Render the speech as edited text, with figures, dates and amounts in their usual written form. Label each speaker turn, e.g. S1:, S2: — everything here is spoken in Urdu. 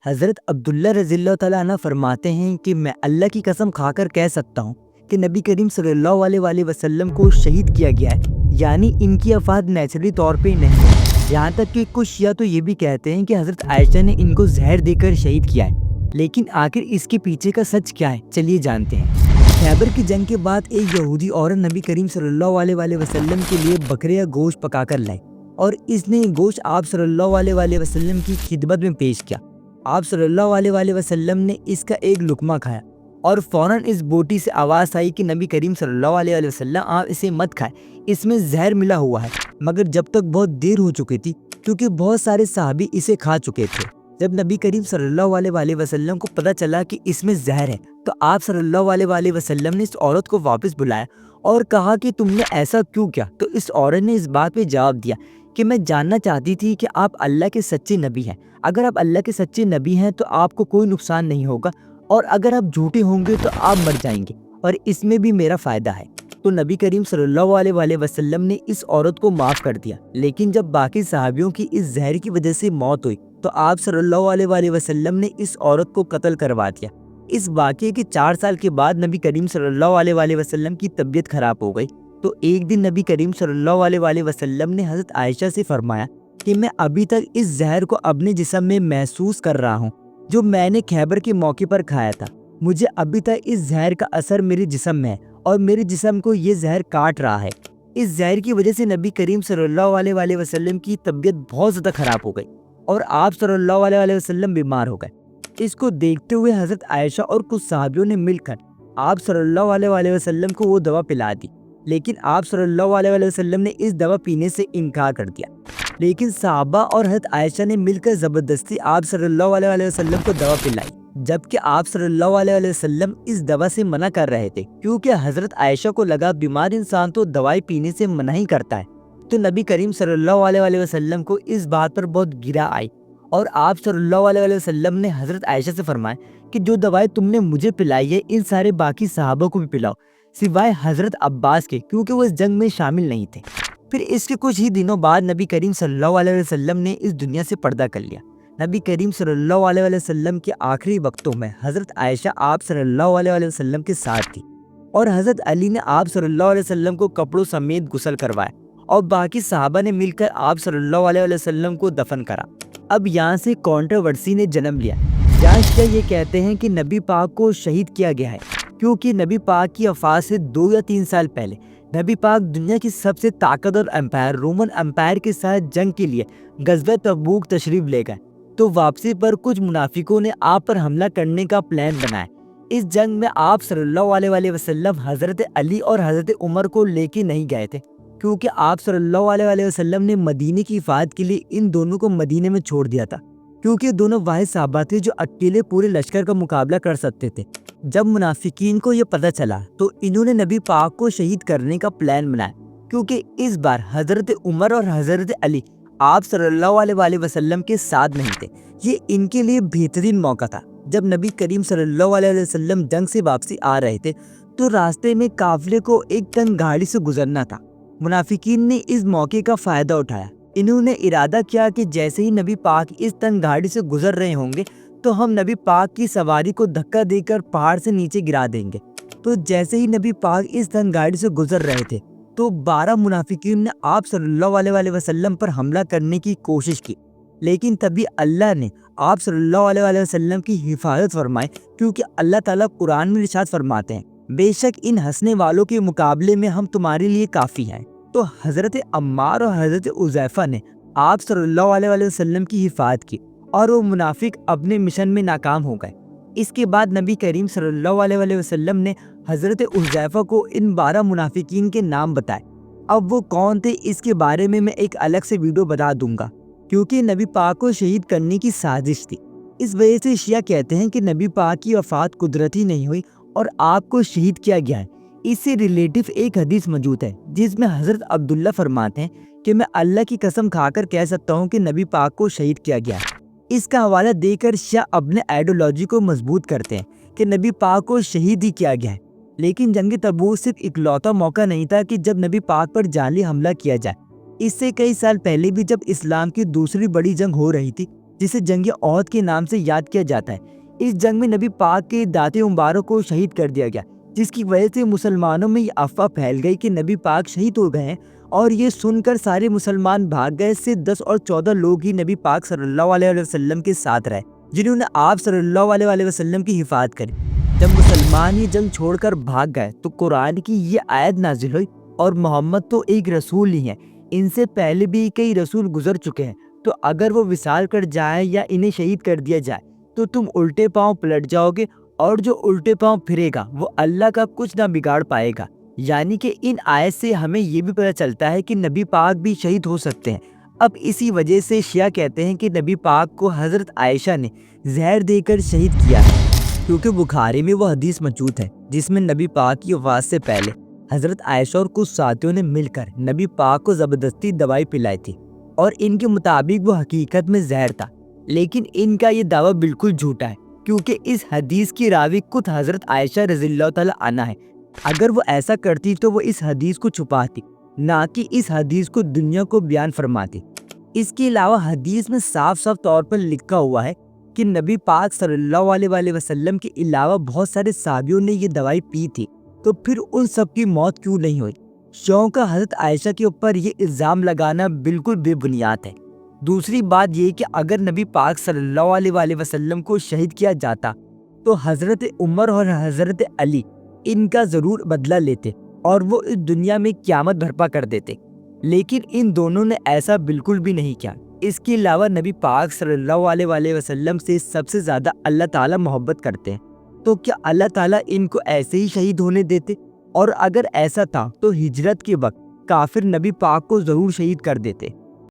S1: حضرت عبداللہ رضی اللہ تعالیٰ عنہ فرماتے ہیں کہ میں اللہ کی قسم کھا کر کہہ سکتا ہوں کہ نبی کریم صلی اللہ علیہ وسلم کو شہید کیا گیا ہے، یعنی ان کی وفات نیچرلی طور پہ نہیں ہے۔ یہاں تک کہ کچھ شیعہ تو یہ بھی کہتے ہیں کہ حضرت عائشہ نے ان کو زہر دے کر شہید کیا ہے، لیکن آخر اس کے پیچھے کا سچ کیا ہے، چلیے جانتے ہیں۔ خیبر کی جنگ کے بعد ایک یہودی عورت نبی کریم صلی اللہ علیہ وسلم کے لیے بکرے کا گوشت پکا کر لائی اور اس نے گوشت آپ صلی اللہ علیہ وسلم کی خدمت میں پیش کیا۔ آپ صلی اللہ علیہ وسلم نے اس کا ایک لقمہ کھایا اور فوراً اس بوٹی سے آواز آئی کہ نبی کریم صلی اللہ علیہ وسلم آپ اسے مت کھائیں، اس میں زہر ملا ہوا ہے۔ مگر جب تک بہت دیر ہو چکی تھی کیونکہ بہت سارے صحابی اسے کھا چکے تھے۔ جب نبی کریم صلی اللہ علیہ وسلم کو پتہ چلا کہ اس میں زہر ہے تو آپ صلی اللہ علیہ وسلم نے اس عورت کو واپس بلایا اور کہا کہ تم نے ایسا کیوں کیا؟ تو اس عورت نے اس بات پہ جواب دیا کہ میں جاننا چاہتی تھی کہ آپ اللہ کے سچے نبی ہیں۔ اگر آپ اللہ کے سچے نبی ہیں تو آپ کو کوئی نقصان نہیں ہوگا، اور اگر آپ جھوٹے ہوں گے تو آپ مر جائیں گے، اور اس میں بھی میرا فائدہ ہے۔ تو نبی کریم صلی اللہ علیہ وسلم نے اس عورت کو معاف کر دیا۔ لیکن جب باقی صحابیوں کی اس زہر کی وجہ سے موت ہوئی تو آپ صلی اللہ علیہ وسلم نے اس عورت کو قتل کروا دیا۔ اس واقعے کے 4 سال کے بعد نبی کریم صلی اللہ علیہ وسلم کی طبیعت خراب ہو گئی تو ایک دن نبی کریم صلی اللہ علیہ وسلم نے حضرت عائشہ سے فرمایا کہ میں ابھی تک اس زہر کو اپنے جسم میں محسوس کر رہا ہوں جو میں نے خیبر کے موقع پر کھایا تھا۔ مجھے ابھی تک اس زہر کا اثر میرے جسم میں ہے اور میرے جسم کو یہ زہر کاٹ رہا ہے۔ اس زہر کی وجہ سے نبی کریم صلی اللہ علیہ وسلم کی طبیعت بہت زیادہ خراب ہو گئی اور آپ صلی اللہ علیہ وسلم بیمار ہو گئے۔ اس کو دیکھتے ہوئے حضرت عائشہ اور کچھ صحابیوں نے مل کر آپ صلی اللہ علیہ وسلم کو وہ دوا پلا دی، لیکن آپ صلی اللہ علیہ وسلم نے اس دوا پینے سے انکار کر دیا۔ لیکن صحابہ اور حضرت عائشہ نے مل کر زبردستی آپ صلی اللہ علیہ وسلم کو دوا پلائی، جبکہ آپ صلی اللہ علیہ وسلم اس دوا سے منع کر رہے تھے، کیونکہ حضرت عائشہ کو لگا بیمار انسان تو دوائی پینے سے منع ہی کرتا ہے۔ تو نبی کریم صلی اللہ علیہ وسلم کو اس بات پر بہت گرا آئی اور آپ صلی اللہ علیہ وسلم نے حضرت عائشہ سے فرمایا کہ جو دوائی تم نے مجھے پلائی ہے ان سارے باقی صحابہ کو بھی پلاؤ، سوائے حضرت عباس کے، کیونکہ وہ اس جنگ میں شامل نہیں تھے۔ پھر اس کے کچھ ہی دنوں بعد نبی کریم صلی اللہ علیہ وسلم نے اس دنیا سے پردہ کر لیا۔ نبی کریم صلی اللہ علیہ وسلم کے آخری وقتوں میں حضرت عائشہ آپ صلی اللہ علیہ وسلم کے ساتھ تھی اور حضرت علی نے آپ صلی اللہ علیہ وسلم کو کپڑوں سمیت غسل کروایا اور باقی صحابہ نے مل کر آپ صلی اللہ علیہ وسلم کو دفن کرا۔ اب یہاں سے کنٹروورسی نے جنم لیا، جہاں شیعہ یہ کہتے ہیں کہ نبی پاک کو شہید کیا گیا ہے کیونکہ نبی پاک کی وفات سے 2 یا 3 سال پہلے نبی پاک دنیا کی سب سے طاقتور امپائر رومن امپائر کے ساتھ جنگ کے لیے غزوہ تبوک تشریف لے گئے، تو واپسی پر کچھ منافقوں نے آپ پر حملہ کرنے کا پلان بنایا۔ اس جنگ میں آپ صلی اللہ علیہ وسلم حضرت علی اور حضرت عمر کو لے کے نہیں گئے تھے، کیونکہ آپ صلی اللہ علیہ وسلم نے مدینے کی حفاظت کے لیے ان دونوں کو مدینے میں چھوڑ دیا تھا، کیونکہ دونوں واحد صحابہ تھے جو اکیلے پورے لشکر کا مقابلہ کر سکتے تھے۔ جب منافقین کو یہ پتہ چلا تو انہوں نے نبی پاک کو شہید کرنے کا پلان بنایا، کیونکہ اس بار حضرت عمر اور حضرت علی آپ صلی اللہ علیہ وسلم کے ساتھ نہیں تھے۔ یہ ان کے لیے بہترین موقع تھا۔ جب نبی کریم صلی اللہ علیہ وسلم جنگ سے واپسی آ رہے تھے تو راستے میں قافلے کو ایک تنگ گاڑی سے گزرنا تھا۔ منافقین نے اس موقع کا فائدہ اٹھایا۔ انہوں نے ارادہ کیا کہ جیسے ہی نبی پاک اس تنگ گاڑی سے گزر رہے ہوں گے تو ہم نبی پاک کی سواری کو دھکا دے کر پہاڑ سے نیچے گرا دیں گے۔ تو جیسے ہی نبی پاک اس تنگ گاڑی سے گزر رہے تھے تو 12 منافقین نے آپ صلی اللہ علیہ وسلم پر حملہ کرنے کی کوشش کی، لیکن تبھی اللہ نے آپ صلی اللہ علیہ وسلم کی حفاظت فرمائی، کیونکہ اللہ تعالیٰ قرآن میں ارشاد فرماتے ہیں بے شک ان ہنسنے والوں کے مقابلے میں ہم تمہارے لیے کافی ہیں۔ تو حضرت عمار اور حضرت حذیفہ نے آپ صلی اللہ علیہ وسلم کی حفاظت کی اور وہ منافق اپنے مشن میں ناکام ہو گئے۔ اس کے بعد نبی کریم صلی اللہ علیہ وسلم نے حضرت حذیفہ کو ان 12 منافقین کے نام بتائے۔ اب وہ کون تھے اس کے بارے میں ایک الگ سے ویڈیو بتا دوں گا، کیونکہ نبی پاک کو شہید کرنے کی سازش تھی۔ اس وجہ سے شیعہ کہتے ہیں کہ نبی پاک کی وفات قدرتی نہیں ہوئی اور آپ کو شہید کیا گیا ہے۔ اس سے ریلیٹو ایک حدیث موجود ہے جس میں حضرت عبداللہ فرماتے ہیں کہ میں اللہ کی قسم کھا کر کہہ سکتا ہوں کہ نبی پاک کو شہید کیا گیا ہے۔ اس کا حوالہ دے کر شیعہ اپنے آئیڈیالوجی کو مضبوط کرتے ہیں کہ نبی پاک کو شہید ہی کیا گیا ہے۔ لیکن جنگ تبوک صرف اکلوتا موقع نہیں تھا کہ جب نبی پاک پر جعلی حملہ کیا جائے۔ اس سے کئی سال پہلے بھی جب اسلام کی دوسری بڑی جنگ ہو رہی تھی جسے جنگ احد کے نام سے یاد کیا جاتا ہے۔ اس جنگ میں نبی پاک کے دانت مبارک کو شہید کر دیا گیا، جس کی وجہ سے مسلمانوں میں یہ افواہ پھیل گئی کہ نبی پاک شہید ہو گئے ہیں، اور یہ سن کر سارے مسلمان بھاگ گئے۔ صرف 10 اور 14 لوگ ہی نبی پاک صلی اللہ علیہ وسلم کے ساتھ رہے، جنہوں نے آپ صلی اللہ علیہ وسلم کی حفاظت کری۔ جب مسلمان یہ جنگ چھوڑ کر بھاگ گئے تو قرآن کی یہ آیت نازل ہوئی، اور محمد تو ایک رسول ہی ہیں، ان سے پہلے بھی کئی رسول گزر چکے ہیں، تو اگر وہ وصال کر جائیں یا انہیں شہید کر دیا جائے تو تم الٹے پاؤں پلٹ جاؤ گے، اور جو الٹے پاؤں پھرے گا وہ اللہ کا کچھ نہ بگاڑ پائے گا۔ یعنی کہ ان آیت سے ہمیں یہ بھی پتہ چلتا ہے کہ نبی پاک بھی شہید ہو سکتے ہیں۔ اب اسی وجہ سے شیعہ کہتے ہیں کہ نبی پاک کو حضرت عائشہ نے زہر دے کر شہید کیا ہے، کیونکہ بخاری میں وہ حدیث موجود ہے جس میں نبی پاک کی وفات سے پہلے حضرت عائشہ اور کچھ ساتھیوں نے مل کر نبی پاک کو زبردستی دوائی پلائی تھی، اور ان کے مطابق وہ حقیقت میں زہر تھا۔ لیکن ان کا یہ دعویٰ بالکل جھوٹا ہے، کیونکہ اس حدیث کی راوی خود حضرت عائشہ رضی اللہ تعالیٰ عنہا ہے۔ اگر وہ ایسا کرتی تو وہ اس حدیث کو چھپاتی، نہ کہ اس حدیث کو دنیا کو بیان فرماتی۔ اس کے علاوہ حدیث میں صاف صاف طور پر لکھا ہوا ہے کہ نبی پاک صلی اللہ علیہ وسلم کے علاوہ بہت سارے صحابیوں نے یہ دوائی پی تھی، تو پھر ان سب کی موت کیوں نہیں ہوئی؟ شیعوں کا حضرت عائشہ کے اوپر یہ الزام لگانا بالکل بے بنیاد ہے۔ دوسری بات یہ کہ اگر نبی پاک صلی اللہ علیہ وسلم کو شہید کیا جاتا تو حضرت عمر اور حضرت علی ان کا ضرور بدلہ لیتے، اور وہ اس دنیا میں قیامت برپا کر دیتے، لیکن ان دونوں نے ایسا بالکل بھی نہیں کیا۔ اس کے علاوہ نبی پاک صلی اللہ علیہ وسلم سے سب سے زیادہ اللہ تعالیٰ محبت کرتے ہیں، تو کیا اللہ تعالیٰ ان کو ایسے ہی شہید ہونے دیتے؟ اور اگر ایسا تھا تو ہجرت کے وقت کافر نبی پاک کو ضرور شہید کر دیتے۔